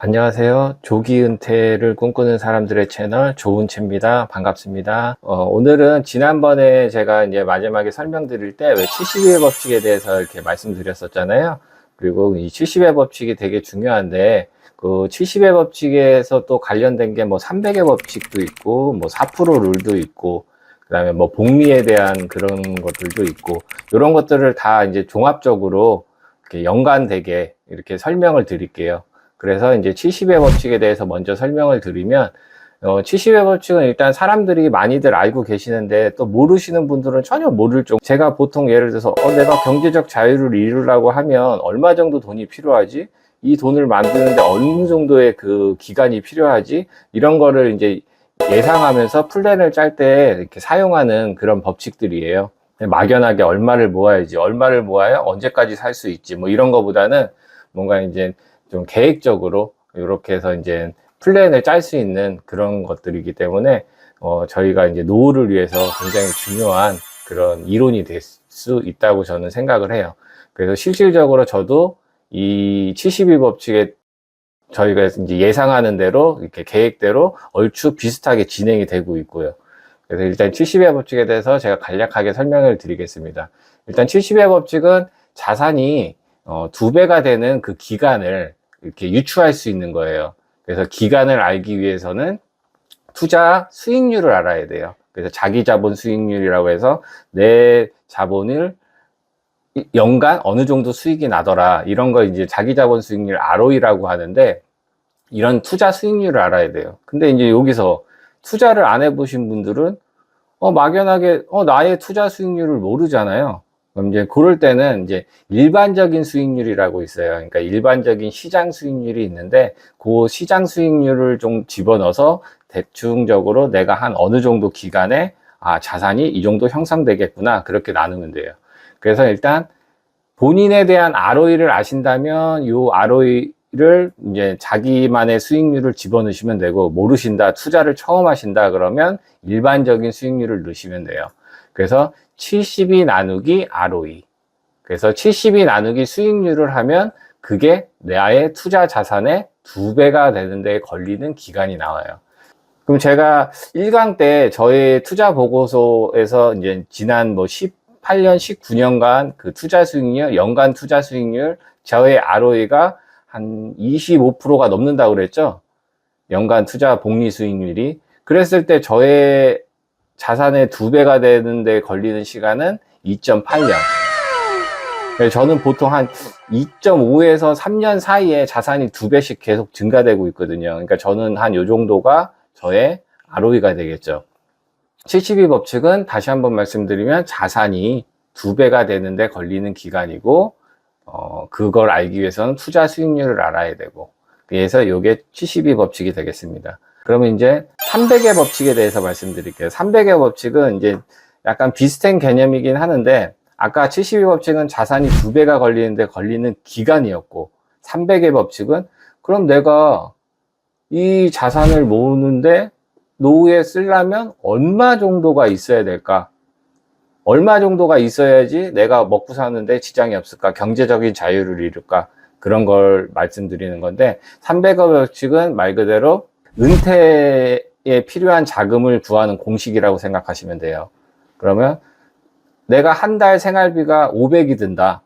안녕하세요. 조기 은퇴를 꿈꾸는 사람들의 채널 조은채입니다. 반갑습니다. 오늘은 지난번에 제가 이제 마지막에 설명드릴 때 왜 70의 법칙에 대해서 이렇게 말씀드렸었잖아요. 그리고 이 70의 법칙이 되게 중요한데 그 70의 법칙에서 또 관련된 게 뭐 300의 법칙도 있고 뭐 4% 룰도 있고 그다음에 뭐 복리에 대한 그런 것들도 있고 이런 것들을 다 이제 종합적으로 이렇게 연관되게 이렇게 설명을 드릴게요. 그래서 이제 70의 법칙에 대해서 먼저 설명을 드리면 70의 법칙은 일단 사람들이 많이들 알고 계시는데 또 모르시는 분들은 전혀 모를 정도. 제가 보통 예를 들어서 내가 경제적 자유를 이루려고 하면 얼마 정도 돈이 필요하지? 이 돈을 만드는데 어느 정도의 그 기간이 필요하지? 이런 거를 이제 예상하면서 플랜을 짤 때 이렇게 사용하는 그런 법칙들이에요. 막연하게 얼마를 모아야지, 얼마를 모아야 언제까지 살 수 있지, 뭐 이런 거보다는 뭔가 이제 좀 계획적으로 이렇게 해서 이제 플랜을 짤 수 있는 그런 것들이기 때문에 저희가 이제 노후를 위해서 굉장히 중요한 그런 이론이 될 수 있다고 저는 생각을 해요. 그래서 실질적으로 저도 이 72 법칙에 저희가 이제 예상하는 대로 이렇게 계획대로 얼추 비슷하게 진행이 되고 있고요. 그래서 일단 70의 법칙에 대해서 제가 간략하게 설명을 드리겠습니다. 일단 70의 법칙은 자산이 2배가 되는 그 기간을 이렇게 유추할 수 있는 거예요. 그래서 기간을 알기 위해서는 투자 수익률을 알아야 돼요. 그래서 자기 자본 수익률이라고 해서 내 자본을 연간 어느 정도 수익이 나더라. 이런 걸 이제 자기 자본 수익률 ROE라고 하는데 이런 투자 수익률을 알아야 돼요. 근데 이제 여기서 투자를 안 해보신 분들은 막연하게 나의 투자 수익률을 모르잖아요. 그럼 이제 그럴 때는 이제 일반적인 수익률이라고 있어요. 그러니까 일반적인 시장 수익률이 있는데 그 시장 수익률을 좀 집어넣어서 대충적으로 내가 한 어느 정도 기간에 자산이 이 정도 형성되겠구나 그렇게 나누면 돼요. 그래서 일단 본인에 대한 ROE를 아신다면 이 ROE를 이제 자기만의 수익률을 집어넣으시면 되고, 모르신다, 투자를 처음 하신다 그러면 일반적인 수익률을 넣으시면 돼요. 그래서 70이 나누기 ROE. 그래서 70이 나누기 수익률을 하면 그게 나의 투자 자산의 2배가 되는데 걸리는 기간이 나와요. 그럼 제가 1강 때 저의 투자 보고서에서 이제 지난 뭐 18년, 19년간 그 투자 수익률, 연간 투자 수익률, 저의 ROE가 한 25%가 넘는다고 그랬죠? 연간 투자 복리 수익률이. 그랬을 때 저의 자산의 2배가 되는데 걸리는 시간은 2.8년. 저는 보통 한 2.5에서 3년 사이에 자산이 2배씩 계속 증가되고 있거든요. 그러니까 저는 한 요 정도가 저의 ROE가 되겠죠. 72 법칙은 다시 한번 말씀드리면 자산이 2배가 되는데 걸리는 기간이고 그걸 알기 위해서는 투자 수익률을 알아야 되고, 그래서 이게 72 법칙이 되겠습니다. 그러면 이제 300의 법칙에 대해서 말씀드릴게요. 300의 법칙은 이제 약간 비슷한 개념이긴 하는데 아까 72 법칙은 자산이 2배가 걸리는데 걸리는 기간이었고, 300의 법칙은 그럼 내가 이 자산을 모으는데 노후에 쓰려면 얼마 정도가 있어야 될까? 얼마 정도가 있어야지 내가 먹고 사는데 지장이 없을까? 경제적인 자유를 이룰까? 그런 걸 말씀드리는 건데, 300의 법칙은 말 그대로 은퇴에 필요한 자금을 구하는 공식이라고 생각하시면 돼요. 그러면 내가 한 달 생활비가 500이 든다.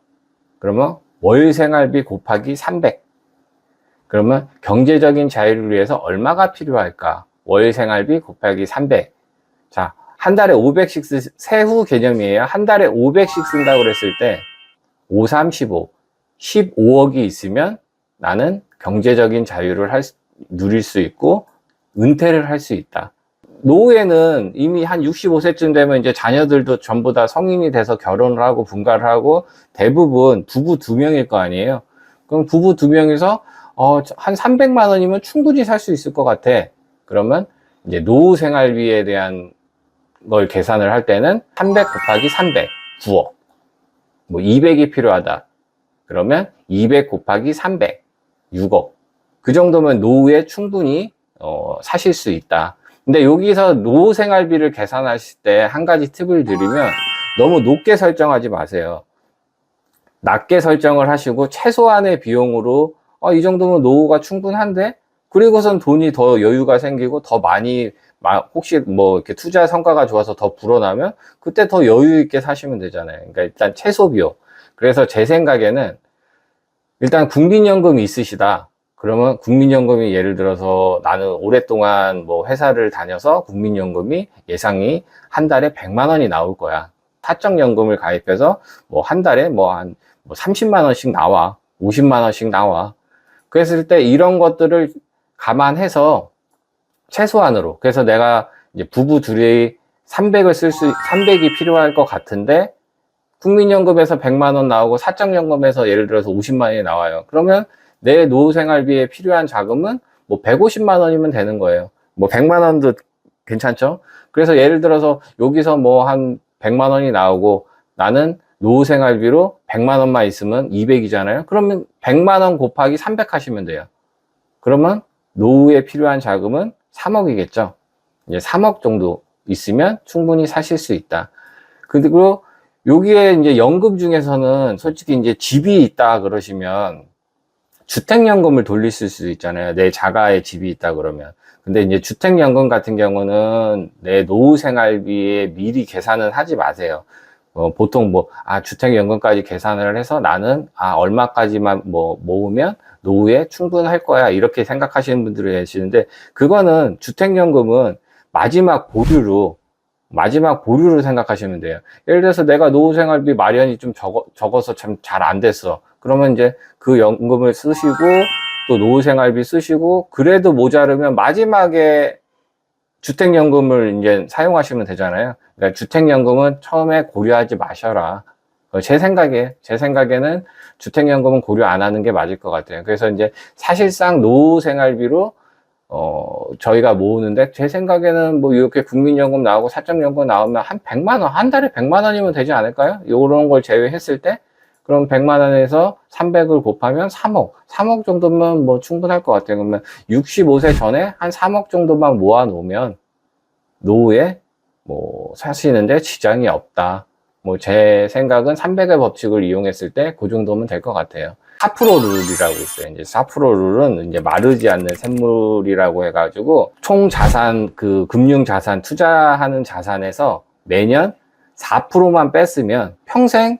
그러면 월 생활비 곱하기 300. 그러면 경제적인 자유를 위해서 얼마가 필요할까? 월 생활비 곱하기 300. 자, 한 달에 500씩 세후 개념이에요. 한 달에 500씩 쓴다고 그랬을 때 5, 3, 15, 15억이 있으면 나는 경제적인 자유를 누릴 수 있고 은퇴를 할 수 있다. 노후에는 이미 한 65세쯤 되면 이제 자녀들도 전부 다 성인이 돼서 결혼을 하고 분가를 하고 대부분 부부 2명일 거 아니에요. 그럼 부부 2명이서 한 300만 원이면 충분히 살 수 있을 것 같아. 그러면 이제 노후 생활비에 대한 걸 계산을 할 때는 300 곱하기 300, 9억. 뭐 200이 필요하다. 그러면 200 곱하기 300, 6억. 그 정도면 노후에 충분히 사실 수 있다. 근데 여기서 노후 생활비를 계산하실 때 한 가지 팁을 드리면 너무 높게 설정하지 마세요. 낮게 설정을 하시고 최소한의 비용으로 이 정도면 노후가 충분한데? 그리고선 돈이 더 여유가 생기고 더 많이 혹시 뭐 이렇게 투자 성과가 좋아서 더 불어나면 그때 더 여유 있게 사시면 되잖아요. 그러니까 일단 최소비용. 그래서 제 생각에는 일단 국민연금이 있으시다. 그러면 국민연금이 예를 들어서 나는 오랫동안 뭐 회사를 다녀서 국민연금이 예상이 한 달에 100만 원이 나올 거야. 사적연금을 가입해서 뭐 한 달에 뭐 한 30만 원씩 나와. 50만 원씩 나와. 그랬을 때 이런 것들을 감안해서 최소한으로. 그래서 내가 이제 부부 둘이 300이 필요할 것 같은데 국민연금에서 100만 원 나오고 사적연금에서 예를 들어서 50만 원이 나와요. 그러면 내 노후생활비에 필요한 자금은 뭐 150만 원이면 되는 거예요. 뭐 100만 원도 괜찮죠? 그래서 예를 들어서 여기서 뭐 한 100만 원이 나오고 나는 노후생활비로 100만 원만 있으면 200이잖아요. 그러면 100만 원 곱하기 300 하시면 돼요. 그러면 노후에 필요한 자금은 3억이겠죠. 이제 3억 정도 있으면 충분히 사실 수 있다. 그리고 여기에 이제 연금 중에서는 솔직히 이제 집이 있다 그러시면 주택연금을 돌리실 수도 있잖아요. 내 자가의 집이 있다 그러면. 근데 이제 주택연금 같은 경우는 내 노후 생활비에 미리 계산은 하지 마세요. 보통 주택연금까지 계산을 해서 나는, 얼마까지만 모으면 노후에 충분할 거야. 이렇게 생각하시는 분들이 계시는데, 그거는 주택연금은 마지막 보류로 생각하시면 돼요. 예를 들어서 내가 노후 생활비 마련이 좀 적어서 참 잘 안 됐어. 그러면 이제 그 연금을 쓰시고, 또 노후 생활비 쓰시고, 그래도 모자르면 마지막에 주택연금을 이제 사용하시면 되잖아요. 그러니까 주택연금은 처음에 고려하지 마셔라. 제 생각에는 주택연금은 고려 안 하는 게 맞을 것 같아요. 그래서 이제 사실상 노후 생활비로 저희가 모으는데, 제 생각에는 뭐 이렇게 국민연금 나오고 사적연금 나오면 한 100만 원, 한 달에 100만 원이면 되지 않을까요? 요런 걸 제외했을 때, 그럼 100만 원에서 300을 곱하면 3억 정도면 뭐 충분할 것 같아요. 그러면 65세 전에 한 3억 정도만 모아 놓으면 노후에 뭐 사시는데 지장이 없다. 뭐 제 생각은 300의 법칙을 이용했을 때 그 정도면 될 것 같아요. 4% 룰이라고 있어요. 이제 4% 룰은 이제 마르지 않는 샘물이라고 해가지고 총 자산, 그 금융 자산, 투자하는 자산에서 매년 4%만 뺐으면 평생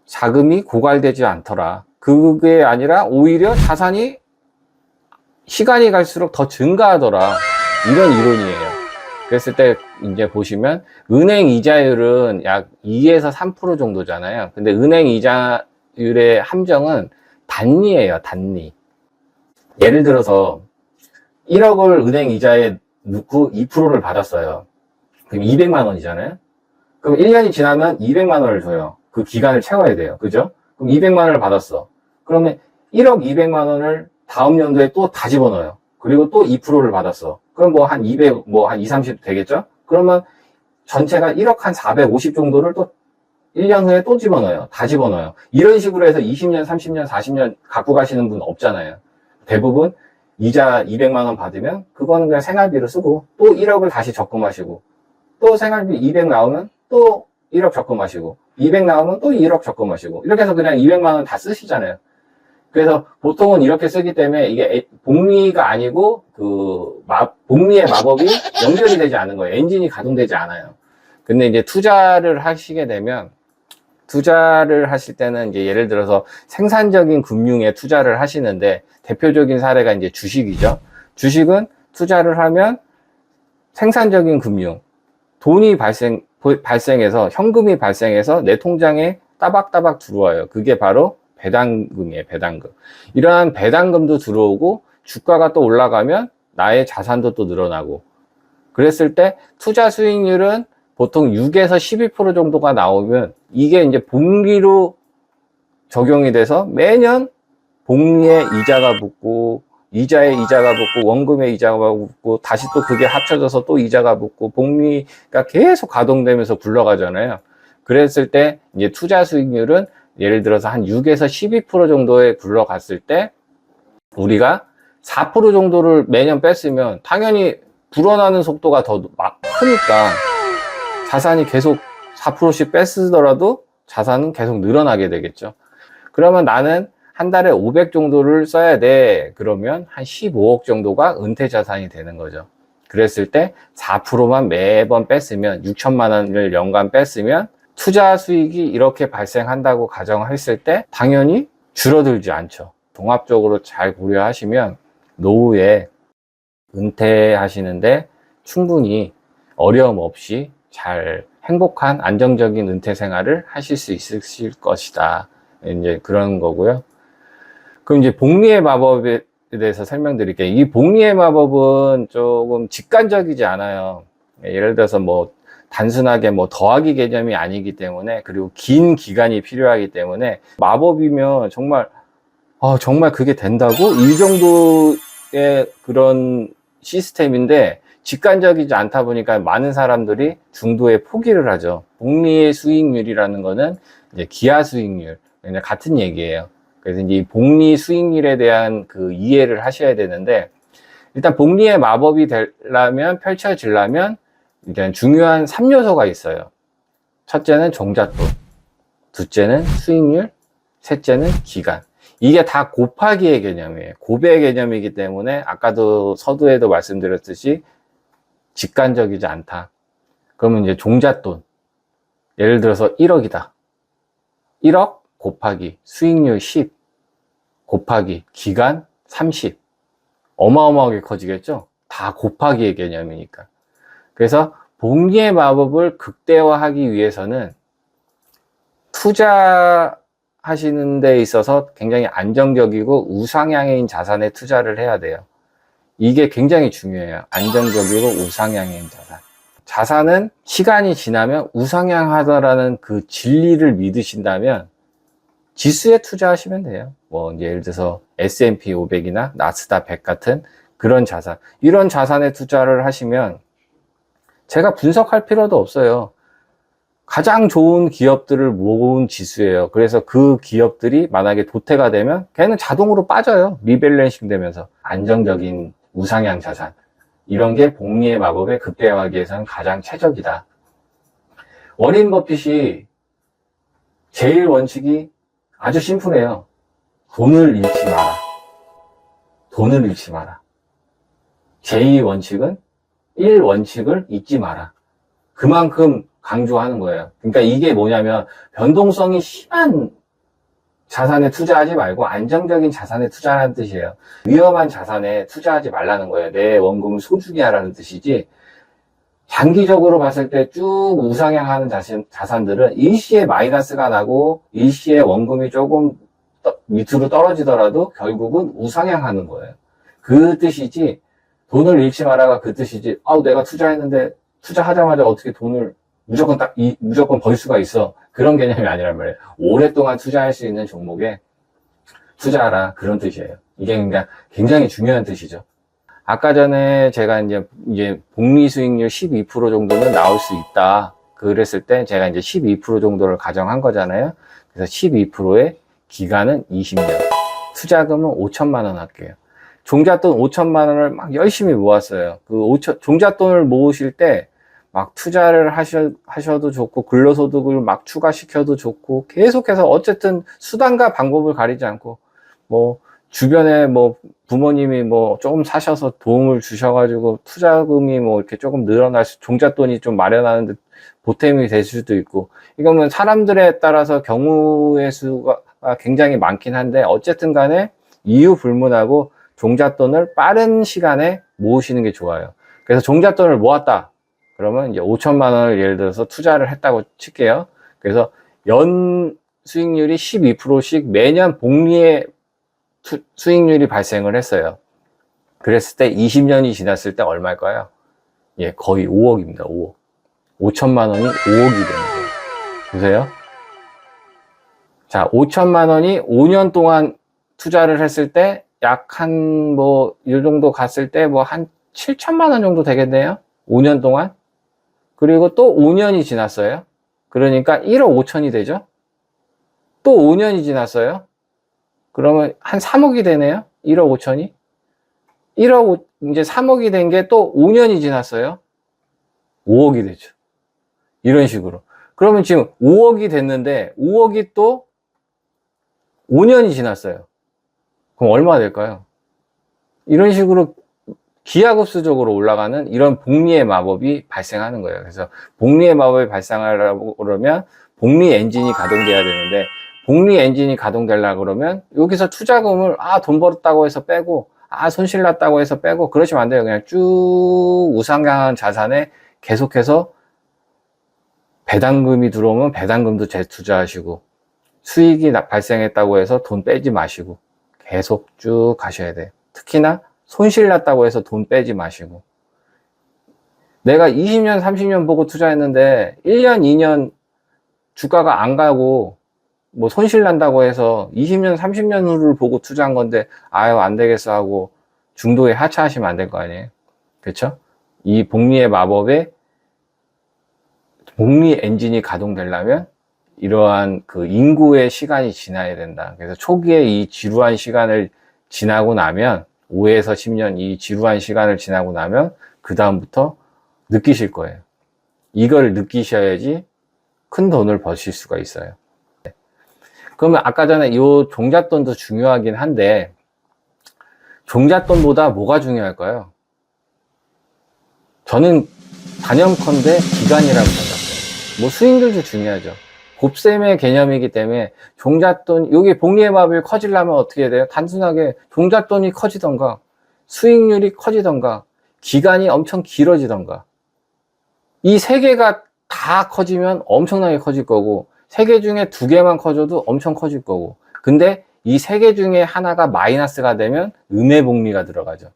자금이 고갈되지 않더라. 그게 아니라 오히려 자산이 시간이 갈수록 더 증가하더라. 이런 이론이에요. 그랬을 때 이제 보시면 은행 이자율은 약 2에서 3% 정도잖아요. 근데 은행 이자율의 함정은 단리예요, 단리. 예를 들어서 1억을 은행 이자에 넣고 2%를 받았어요. 그럼 200만 원이잖아요. 그럼 1년이 지나면 200만 원을 줘요. 그 기간을 채워야 돼요. 그죠? 그럼 200만 원을 받았어. 그러면 1억 200만 원을 다음 연도에 또 다 집어넣어요. 그리고 또 2%를 받았어. 그럼 뭐 한 200, 뭐 한 2, 30 되겠죠? 그러면 전체가 1억 한 450 정도를 또 1년 후에 또 집어넣어요. 다 집어넣어요. 이런 식으로 해서 20년, 30년, 40년 갖고 가시는 분 없잖아요. 대부분 이자 200만 원 받으면 그거는 그냥 생활비로 쓰고 또 1억을 다시 적금하시고 또 생활비 200 나오면 또 1억 적금하시고 200 나오면 또 1억 적금하시고 이렇게 해서 그냥 200만 원 다 쓰시잖아요. 그래서 보통은 이렇게 쓰기 때문에 이게 복리가 아니고 복리의 마법이 연결이 되지 않은 거예요. 엔진이 가동되지 않아요. 근데 이제 투자를 하시게 되면 투자를 하실 때는 이제 예를 들어서 생산적인 금융에 투자를 하시는데 대표적인 사례가 이제 주식이죠. 주식은 투자를 하면 생산적인 금융, 돈이 발생해서 현금이 발생해서 내 통장에 따박따박 들어와요. 그게 바로 배당금이에요, 배당금. 이러한 배당금도 들어오고 주가가 또 올라가면 나의 자산도 또 늘어나고 그랬을 때 투자 수익률은 보통 6에서 12% 정도가 나오면 이게 이제 복리로 적용이 돼서 매년 복리에 이자가 붙고 이자에 이자가 붙고 원금에 이자가 붙고 다시 또 그게 합쳐져서 또 이자가 붙고 복리가 계속 가동되면서 굴러가잖아요. 그랬을 때 이제 투자 수익률은 예를 들어서 한 6에서 12% 정도에 굴러갔을 때 우리가 4% 정도를 매년 뺐으면 당연히 불어나는 속도가 더 크니까 자산이 계속 4%씩 뺐으더라도 자산은 계속 늘어나게 되겠죠. 그러면 나는 한 달에 500 정도를 써야 돼. 그러면 한 15억 정도가 은퇴 자산이 되는 거죠. 그랬을 때 4%만 매번 뺐으면 6천만 원을 연간 뺐으면 투자 수익이 이렇게 발생한다고 가정했을 때 당연히 줄어들지 않죠. 종합적으로 잘 고려하시면 노후에 은퇴하시는데 충분히 어려움 없이 잘 행복한 안정적인 은퇴 생활을 하실 수 있으실 것이다. 이제 그런 거고요. 그럼 이제 복리의 마법에 대해서 설명드릴게요. 이 복리의 마법은 조금 직관적이지 않아요. 예를 들어서 뭐 단순하게 뭐 더하기 개념이 아니기 때문에, 그리고 긴 기간이 필요하기 때문에 마법이면 정말 정말 그게 된다고? 이 정도의 그런 시스템인데 직관적이지 않다 보니까 많은 사람들이 중도에 포기를 하죠. 복리의 수익률이라는 거는 이제 기하 수익률, 그냥 같은 얘기예요. 그래서 이제 이 복리 수익률에 대한 그 이해를 하셔야 되는데, 일단 복리의 마법이 펼쳐지려면 일단 중요한 3요소가 있어요. 첫째는 종잣돈, 둘째는 수익률, 셋째는 기간. 이게 다 곱하기의 개념이에요. 곱의 개념이기 때문에 아까도 서두에도 말씀드렸듯이 직관적이지 않다. 그러면 이제 종잣돈, 예를 들어서 1억이다. 1억 곱하기 수익률 10 곱하기 기간 30. 어마어마하게 커지겠죠? 다 곱하기의 개념이니까. 그래서 복리의 마법을 극대화하기 위해서는 투자하시는 데 있어서 굉장히 안정적이고 우상향인 자산에 투자를 해야 돼요. 이게 굉장히 중요해요. 안정적이고 우상향인 자산. 자산은 시간이 지나면 우상향하더라는 그 진리를 믿으신다면 지수에 투자하시면 돼요. 뭐 이제 예를 들어서 S&P 500이나 나스닥 100 같은 그런 자산, 이런 자산에 투자를 하시면 제가 분석할 필요도 없어요. 가장 좋은 기업들을 모은 지수예요. 그래서 그 기업들이 만약에 도태가 되면 걔는 자동으로 빠져요. 리밸런싱 되면서. 안정적인 우상향 자산, 이런 게 복리의 마법에 극대화하기 위해서는 가장 최적이다. 워렌 버핏이 제일 원칙이 아주 심플해요. 돈을 잃지 마라. 돈을 잃지 마라. 제2 원칙은 1 원칙을 잊지 마라. 그만큼 강조하는 거예요. 그러니까 이게 뭐냐면 변동성이 심한 자산에 투자하지 말고 안정적인 자산에 투자하는 뜻이에요. 위험한 자산에 투자하지 말라는 거예요. 내 원금을 소중히 하라는 뜻이지, 장기적으로 봤을 때 쭉 우상향하는 자산들은 일시에 마이너스가 나고 일시에 원금이 조금 밑으로 떨어지더라도 결국은 우상향하는 거예요. 그 뜻이지, 돈을 잃지 마라가 그 뜻이지, 내가 투자했는데 투자하자마자 어떻게 돈을 무조건 벌 수가 있어, 그런 개념이 아니란 말이에요. 오랫동안 투자할 수 있는 종목에 투자하라, 그런 뜻이에요. 이게 그러니까 굉장히 중요한 뜻이죠. 아까 전에 제가 이제 복리 수익률 12% 정도는 나올 수 있다 그랬을 때 제가 이제 12% 정도를 가정한 거잖아요. 그래서 12%의 기간은 20년, 투자금은 5천만 원 할게요. 종잣돈 5천만 원을 막 열심히 모았어요. 종잣돈을 모으실 때 막 투자를 하셔도 좋고, 근로소득을 막 추가시켜도 좋고, 계속해서 어쨌든 수단과 방법을 가리지 않고, 뭐 주변에 뭐 부모님이 뭐 조금 사셔서 도움을 주셔가지고 투자금이 뭐 이렇게 조금 종잣돈이 좀 마련하는데 보탬이 될 수도 있고, 이거는 사람들에 따라서 경우의 수가 굉장히 많긴 한데, 어쨌든 간에 이유 불문하고 종잣돈을 빠른 시간에 모으시는 게 좋아요. 그래서 종잣돈을 모았다 그러면 이제 5천만 원을 예를 들어서 투자를 했다고 칠게요. 그래서 연 수익률이 12%씩 매년 복리의 수익률이 발생을 했어요. 그랬을 때 20년이 지났을 때 얼마일까요? 거의 5억입니다. 5억. 5천만 원이 5억이 되는 거예요. 보세요. 자, 5천만 원이 5년 동안 투자를 했을 때 약 이 정도 갔을 때 한 7천만 원 정도 되겠네요. 5년 동안. 그리고 또 5년이 지났어요. 그러니까 1억 5천이 되죠. 또 5년이 지났어요. 그러면 한 3억이 되네요. 1억 5천이. 이제 3억이 된 게 또 5년이 지났어요. 5억이 되죠. 이런 식으로. 그러면 지금 5억이 됐는데 5억이 또 5년이 지났어요. 그럼 얼마 될까요? 이런 식으로 기하급수적으로 올라가는 이런 복리의 마법이 발생하는 거예요. 그래서 복리의 마법이 발생하려고 그러면 복리 엔진이 가동돼야 되는데, 복리 엔진이 가동되려고 그러면 여기서 투자금을 돈 벌었다고 해서 빼고, 손실 났다고 해서 빼고 그러시면 안 돼요. 그냥 쭉 우상향한 자산에 계속해서 배당금이 들어오면 배당금도 재투자하시고, 수익이 발생했다고 해서 돈 빼지 마시고 계속 쭉 가셔야 돼요. 특히나 손실 났다고 해서 돈 빼지 마시고, 내가 20년 30년 보고 투자했는데 1년 2년 주가가 안 가고 뭐 손실 난다고 해서 20년 30년 후를 보고 투자한 건데 안 되겠어 하고 중도에 하차하시면 안 될 거 아니에요. 그렇죠? 이 복리의 마법에 복리 엔진이 가동되려면 이러한 그 인구의 시간이 지나야 된다. 그래서 초기에 이 지루한 시간을 지나고 나면, 5에서 10년 이 지루한 시간을 지나고 나면 그 다음부터 느끼실 거예요. 이걸 느끼셔야지 큰 돈을 버실 수가 있어요. 그러면 아까 전에 이 종잣돈도 중요하긴 한데, 종잣돈보다 뭐가 중요할까요? 저는 단연컨대 기간이라고 생각해요. 뭐 수익률도 중요하죠. 곱셈의 개념이기 때문에 종잣돈, 여기 복리의 마법이 커지려면 어떻게 해야 돼요? 단순하게 종잣돈이 커지던가, 수익률이 커지던가, 기간이 엄청 길어지던가. 이 세 개가 다 커지면 엄청나게 커질 거고, 세 개 중에 두 개만 커져도 엄청 커질 거고, 근데 이 세 개 중에 하나가 마이너스가 되면 음해복리가 들어가죠.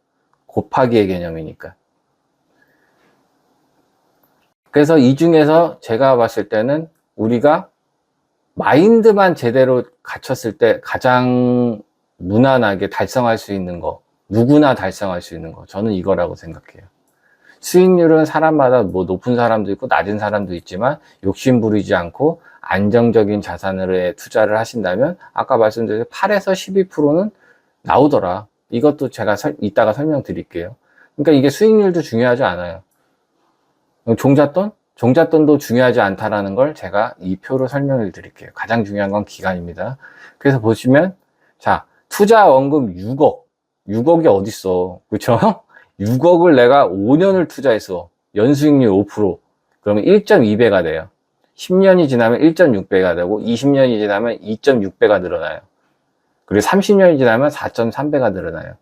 곱하기의 개념이니까. 그래서 이 중에서 제가 봤을 때는 우리가 마인드만 제대로 갖췄을 때 가장 무난하게 달성할 수 있는 거, 누구나 달성할 수 있는 거, 저는 이거라고 생각해요. 수익률은 사람마다 뭐 높은 사람도 있고 낮은 사람도 있지만, 욕심 부리지 않고 안정적인 자산에 투자를 하신다면 아까 말씀드린 8에서 12%는 나오더라. 이것도 제가 이따가 설명드릴게요. 그러니까 이게 수익률도 중요하지 않아요. 종잣돈도 중요하지 않다라는 걸 제가 이 표로 설명을 드릴게요. 가장 중요한 건 기간입니다. 그래서 보시면, 자, 투자 원금 6억이 어딨어. 그쵸? 6억을 내가 5년을 투자했어. 연수익률 5%. 그러면 1.2배가 돼요. 10년이 지나면 1.6배가 되고, 20년이 지나면 2.6배가 늘어나요. 그리고 30년이 지나면 4.3배가 늘어나요.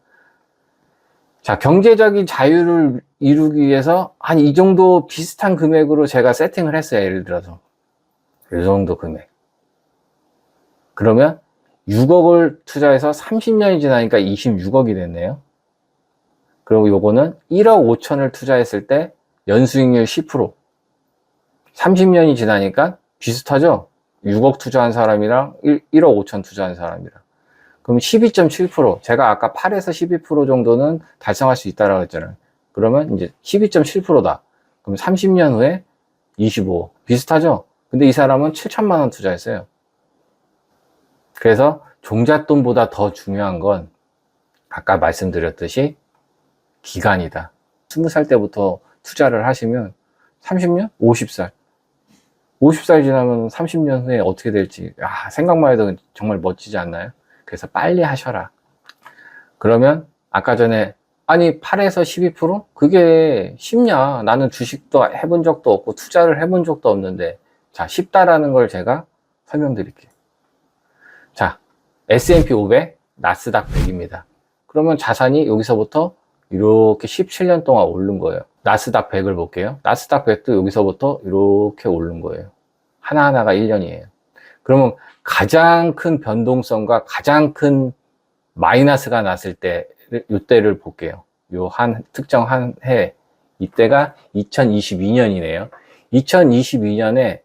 자, 경제적인 자유를 이루기 위해서 한 이 정도 비슷한 금액으로 제가 세팅을 했어요. 예를 들어서 이 정도 금액. 그러면 6억을 투자해서 30년이 지나니까 26억이 됐네요. 그리고 요거는 1억 5천을 투자했을 때 연수익률 10%. 30년이 지나니까 비슷하죠? 6억 투자한 사람이랑 1억 5천 투자한 사람이랑. 그럼 12.7%, 제가 아까 8에서 12% 정도는 달성할 수 있다라고 했잖아요. 그러면 이제 12.7%다. 그럼 30년 후에 25. 비슷하죠? 근데 이 사람은 7천만 원 투자했어요. 그래서 종잣돈보다 더 중요한 건 아까 말씀드렸듯이 기간이다. 20살 때부터 투자를 하시면 30년? 50살. 50살 지나면 30년 후에 어떻게 될지 생각만 해도 정말 멋지지 않나요? 그래서 빨리 하셔라. 그러면 아까 전에 8에서 12%? 그게 쉽냐? 나는 주식도 해본 적도 없고 투자를 해본 적도 없는데, 자, 쉽다라는 걸 제가 설명드릴게요. 자, S&P 500, 나스닥 100입니다. 그러면 자산이 여기서부터 이렇게 17년 동안 오른 거예요. 나스닥 100을 볼게요. 나스닥 100도 여기서부터 이렇게 오른 거예요. 하나하나가 1년이에요. 그러면 가장 큰 변동성과 가장 큰 마이너스가 났을 때, 이때를 볼게요. 특정 한 해, 이때가 2022년이네요. 2022년에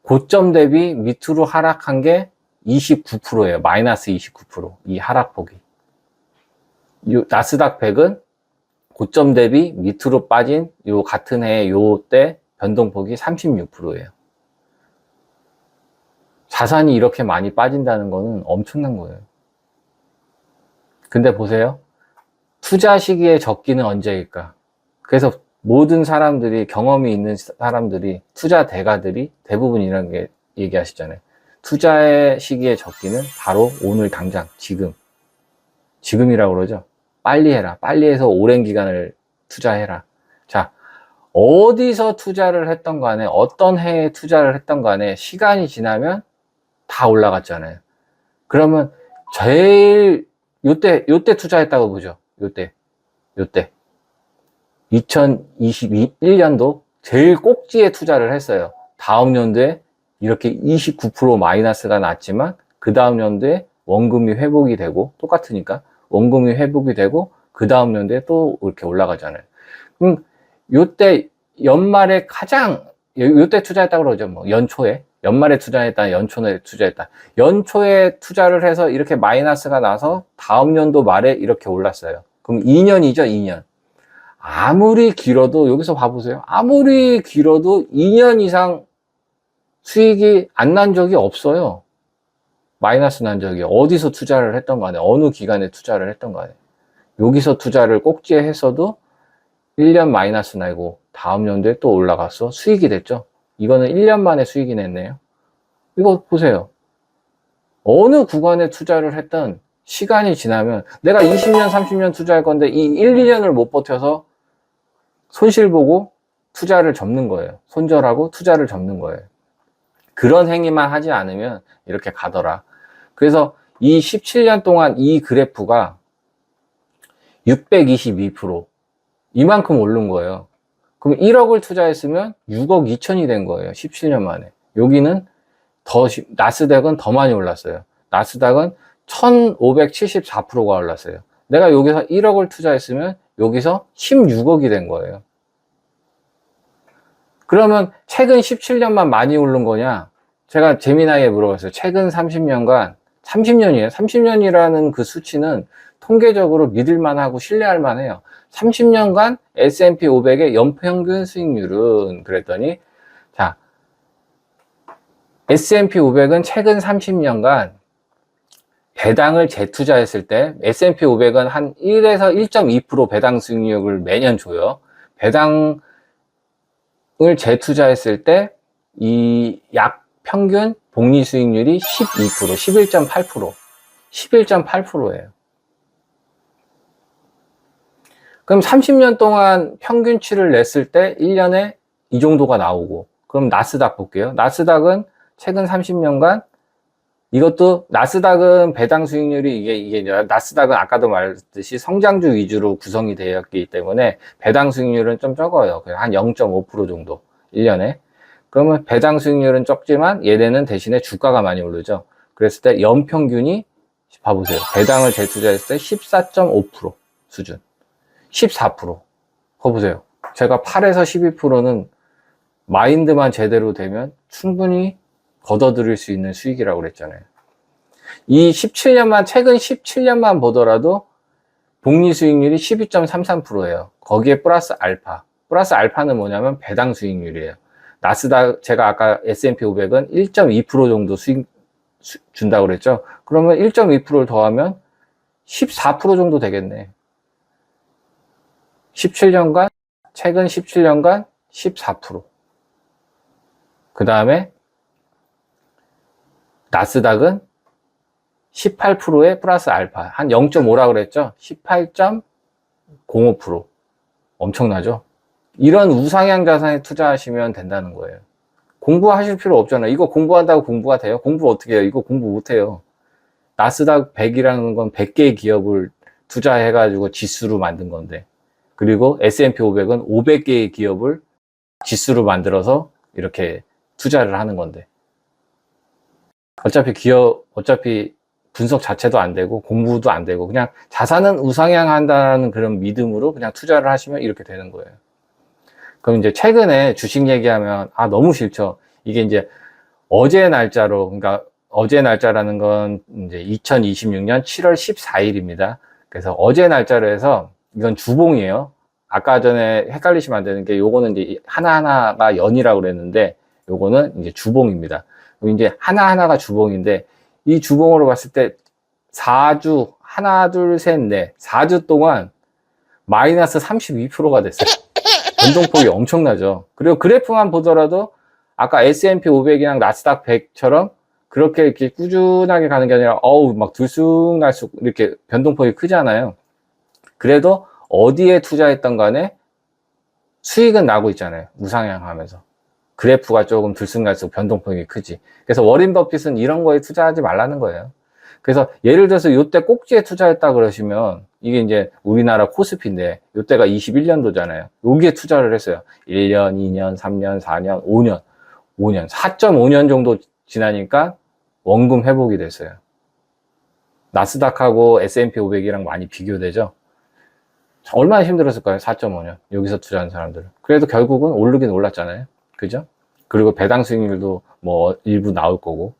고점 대비 밑으로 하락한 게 29%예요. 마이너스 29%. 이 하락폭이. 나스닥 100은 고점 대비 밑으로 빠진 같은 해 요때 변동폭이 36%예요. 자산이 이렇게 많이 빠진다는 거는 엄청난 거예요. 근데 보세요. 투자 시기의 적기는 언제일까? 그래서 모든 사람들이, 경험이 있는 사람들이, 투자 대가들이 대부분 이런 게 얘기하시잖아요. 투자의 시기의 적기는 바로 오늘 당장, 지금이라고 그러죠. 빨리 해라. 빨리 해서 오랜 기간을 투자해라. 자, 어디서 투자를 했던 간에, 어떤 해에 투자를 했던 간에 시간이 지나면 다 올라갔잖아요. 그러면 제일 요때 투자했다고 보죠. 요때 2021년도 제일 꼭지에 투자를 했어요. 다음 연도에 이렇게 29% 마이너스가 났지만 그 다음 연도에 원금이 회복이 되고, 똑같으니까 원금이 회복이 되고 그 다음 연도에 또 이렇게 올라가잖아요. 그럼 요때 연말에 요때 투자했다고 그러죠. 뭐 연초에 연말에 투자했다, 연초에 투자했다. 연초에 투자를 해서 이렇게 마이너스가 나서 다음 연도 말에 이렇게 올랐어요. 그럼 2년이죠, 2년. 아무리 길어도, 여기서 봐보세요. 아무리 길어도 2년 이상 수익이 안 난 적이 없어요. 마이너스 난 적이. 어디서 투자를 했던 간에, 어느 기간에 투자를 했던 간에. 여기서 투자를 꼭지에 했어도 1년 마이너스 나고 다음 연도에 또 올라가서 수익이 됐죠. 이거는 1년 만에 수익이 냈네요. 이거 보세요. 어느 구간에 투자를 했던 시간이 지나면, 내가 20년, 30년 투자할 건데 이 1, 2년을 못 버텨서 손실 보고 투자를 접는 거예요. 손절하고 투자를 접는 거예요. 그런 행위만 하지 않으면 이렇게 가더라. 그래서 이 17년 동안 이 그래프가 622% 이만큼 오른 거예요. 그럼 1억을 투자했으면 6억 2천이 된 거예요. 17년 만에. 여기는 나스닥은 더 많이 올랐어요. 나스닥은 1574%가 올랐어요. 내가 여기서 1억을 투자했으면 여기서 16억이 된 거예요. 그러면 최근 17년만 많이 오른 거냐? 제가 재미나게 물어봤어요. 최근 30년간, 30년이에요. 30년이라는 그 수치는 통계적으로 믿을만하고 신뢰할만해요. 30년간 S&P 500의 연평균 수익률은, 그랬더니, 자, S&P 500은 최근 30년간 배당을 재투자했을 때, S&P 500은 한 1에서 1.2% 배당 수익률을 매년 줘요. 배당을 재투자했을 때, 이 약 평균 복리 수익률이 12%, 11.8%예요. 그럼 30년 동안 평균치를 냈을 때 1년에 이 정도가 나오고, 그럼 나스닥 볼게요. 나스닥은 최근 30년간, 이것도 나스닥은 배당 수익률이 이게 나스닥은 아까도 말했듯이 성장주 위주로 구성이 되었기 때문에 배당 수익률은 좀 적어요. 한 0.5% 정도 1년에. 그러면 배당 수익률은 적지만 얘네는 대신에 주가가 많이 오르죠. 그랬을 때 연평균이 봐보세요. 배당을 재투자했을 때 14.5% 수준. 14%. 그거 보세요. 제가 8에서 12%는 마인드만 제대로 되면 충분히 걷어들일 수 있는 수익이라고 그랬잖아요. 이 17년만, 최근 17년만 보더라도 복리 수익률이 12.33%예요. 거기에 플러스 알파. 플러스 알파는 뭐냐면 배당 수익률이에요. 나스닥, 제가 아까 S&P 500은 1.2% 정도 수익 준다고 그랬죠. 그러면 1.2%를 더하면 14% 정도 되겠네. 17년간, 최근 17년간 14%. 그 다음에 나스닥은 18%의 플러스 알파. 한 0.5라 그랬죠? 18.05%. 엄청나죠? 이런 우상향 자산에 투자하시면 된다는 거예요. 공부하실 필요 없잖아요. 이거 공부한다고 공부가 돼요? 공부 어떻게 해요? 이거 공부 못 해요. 나스닥 100이라는 건 100개의 기업을 투자해가지고 지수로 만든 건데, 그리고 S&P 500은 500개의 기업을 지수로 만들어서 이렇게 투자를 하는 건데, 어차피 분석 자체도 안 되고 공부도 안 되고 그냥 자산은 우상향한다는 그런 믿음으로 그냥 투자를 하시면 이렇게 되는 거예요. 그럼 이제 최근에 주식 얘기하면 너무 싫죠. 이게 이제 어제 날짜로, 그러니까 어제 날짜라는 건 이제 2026년 7월 14일입니다. 그래서 어제 날짜로 해서 이건 주봉이에요. 아까 전에 헷갈리시면 안 되는 게, 요거는 이제 하나하나가 연이라고 그랬는데 요거는 이제 주봉입니다. 이제 하나하나가 주봉인데, 이 주봉으로 봤을 때 4주, 하나, 둘, 셋, 넷, 4주 동안 마이너스 32%가 됐어요. 변동폭이 엄청나죠. 그리고 그래프만 보더라도 아까 S&P 500이랑 나스닥 100처럼 그렇게 이렇게 꾸준하게 가는 게 아니라 막 들쑥날쑥 이렇게 변동폭이 크잖아요. 그래도 어디에 투자했던 간에 수익은 나고 있잖아요. 우상향하면서. 그래프가 조금 들쑥날쑥 변동폭이 크지. 그래서 워렌 버핏은 이런 거에 투자하지 말라는 거예요. 그래서 예를 들어서 요때 꼭지에 투자했다 그러시면 이게 이제 우리나라 코스피인데 요때가 21년도잖아요. 여기에 투자를 했어요. 1년, 2년, 3년, 4년, 5년. 4.5년 정도 지나니까 원금 회복이 됐어요. 나스닥하고 S&P 500이랑 많이 비교되죠. 얼마나 힘들었을까요? 4.5년 여기서 투자한 사람들은. 그래도 결국은 오르긴 올랐잖아요. 그죠? 그리고 배당 수익률도 뭐 일부 나올 거고,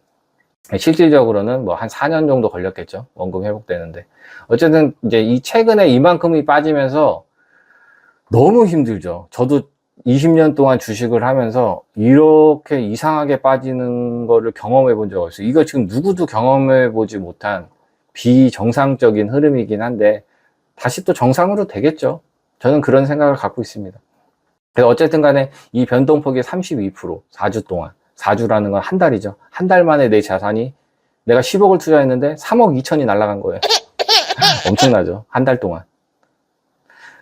실질적으로는 뭐 한 4년 정도 걸렸겠죠. 원금 회복되는데. 어쨌든 이제 이 최근에 이만큼이 빠지면서 너무 힘들죠. 저도 20년 동안 주식을 하면서 이렇게 이상하게 빠지는 거를 경험해 본 적 없어요. 이거 지금 누구도 경험해 보지 못한 비정상적인 흐름이긴 한데 다시 또 정상으로 되겠죠. 저는 그런 생각을 갖고 있습니다. 그래서 어쨌든 간에 이 변동폭이 32%, 4주 동안. 4주라는 건 한 달이죠. 한 달 만에 내 자산이, 내가 10억을 투자했는데 3억 2천이 날아간 거예요. 엄청나죠. 한 달 동안.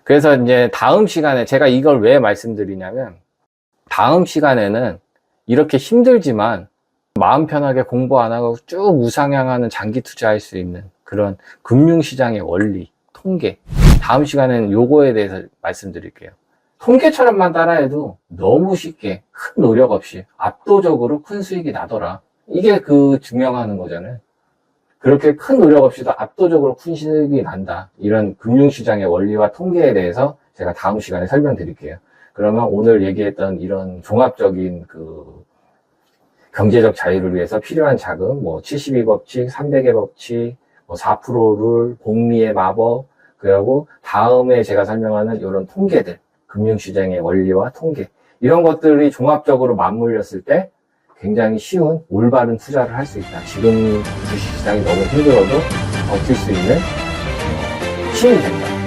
그래서 이제 다음 시간에 제가 이걸 왜 말씀드리냐면, 다음 시간에는 이렇게 힘들지만 마음 편하게 공부 안 하고 쭉 우상향하는 장기 투자할 수 있는 그런 금융시장의 원리, 통계. 다음 시간에는 요거에 대해서 말씀드릴게요. 통계처럼만 따라해도 너무 쉽게 큰 노력 없이 압도적으로 큰 수익이 나더라. 이게 그 증명하는 거잖아요. 그렇게 큰 노력 없이도 압도적으로 큰 수익이 난다. 이런 금융시장의 원리와 통계에 대해서 제가 다음 시간에 설명드릴게요. 그러면 오늘 얘기했던 이런 종합적인 그 경제적 자유를 위해서 필요한 자금, 뭐 72법칙, 300의 법칙, 뭐 4%룰, 복리의 마법, 그리고 다음에 제가 설명하는 이런 통계들, 금융시장의 원리와 통계, 이런 것들이 종합적으로 맞물렸을 때 굉장히 쉬운 올바른 투자를 할 수 있다. 지금 주식시장이 너무 힘들어도 버틸 수 있는 힘이 된다.